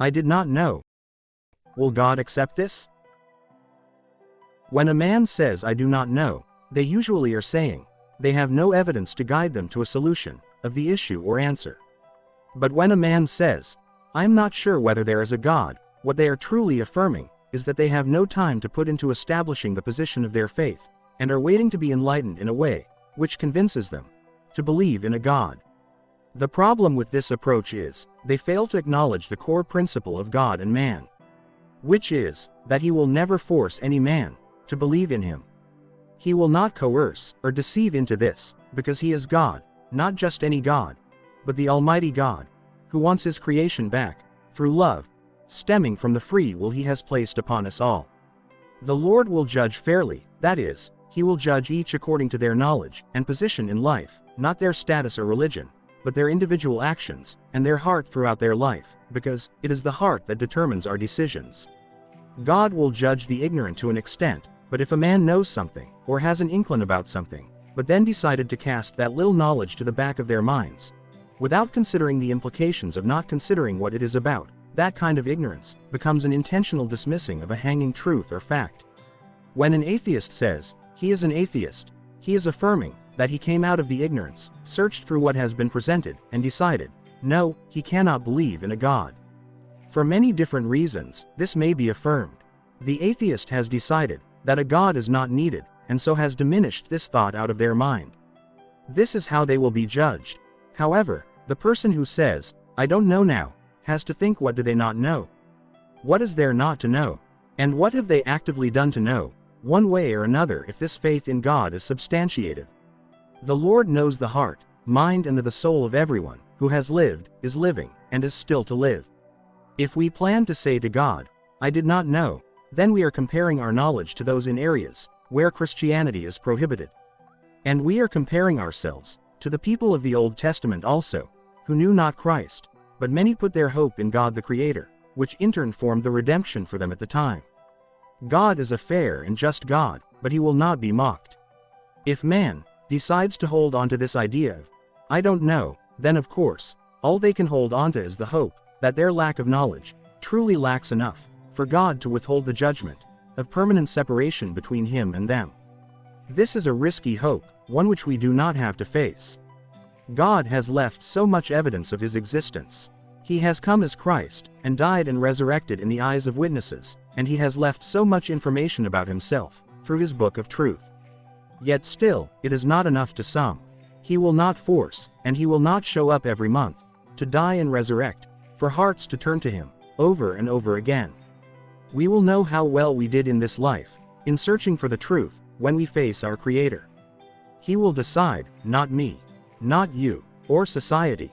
I did not know. Will God accept this? When a man says I do not know, they usually are saying they have no evidence to guide them to a solution of the issue or answer. But when a man says, I am not sure whether there is a God, what they are truly affirming is that they have no time to put into establishing the position of their faith, and are waiting to be enlightened in a way which convinces them to believe in a God. The problem with this approach is, they fail to acknowledge the core principle of God and man, which is that he will never force any man to believe in him. He will not coerce or deceive into this, because he is God, not just any God, but the Almighty God, who wants his creation back, through love, stemming from the free will he has placed upon us all. The Lord will judge fairly, that is, he will judge each according to their knowledge and position in life, not their status or religion, but their individual actions, and their heart throughout their life, because it is the heart that determines our decisions. God will judge the ignorant to an extent, but if a man knows something, or has an inkling about something, but then decided to cast that little knowledge to the back of their minds, without considering the implications of not considering what it is about, that kind of ignorance becomes an intentional dismissing of a hanging truth or fact. When an atheist says he is an atheist, he is affirming that he came out of the ignorance, searched through what has been presented, and decided, no, he cannot believe in a God. For many different reasons, this may be affirmed. The atheist has decided that a God is not needed, and so has diminished this thought out of their mind. This is how they will be judged. However, the person who says, I don't know now, has to think, what do they not know? What is there not to know? And what have they actively done to know, one way or another, if this faith in God is substantiated? The Lord knows the heart, mind and the soul of everyone who has lived, is living, and is still to live. If we plan to say to God, I did not know, then we are comparing our knowledge to those in areas where Christianity is prohibited. And we are comparing ourselves to the people of the Old Testament also, who knew not Christ, but many put their hope in God the Creator, which in turn formed the redemption for them at the time. God is a fair and just God, but he will not be mocked. If man decides to hold on to this idea of, I don't know, then of course, all they can hold on to is the hope that their lack of knowledge truly lacks enough for God to withhold the judgment of permanent separation between him and them. This is a risky hope, one which we do not have to face. God has left so much evidence of his existence. He has come as Christ, and died and resurrected in the eyes of witnesses, and he has left so much information about himself, through his book of truth. Yet still, it is not enough to some. He will not force, and he will not show up every month, to die and resurrect, for hearts to turn to him, over and over again. We will know how well we did in this life, in searching for the truth, when we face our Creator. He will decide, not me, not you, or society,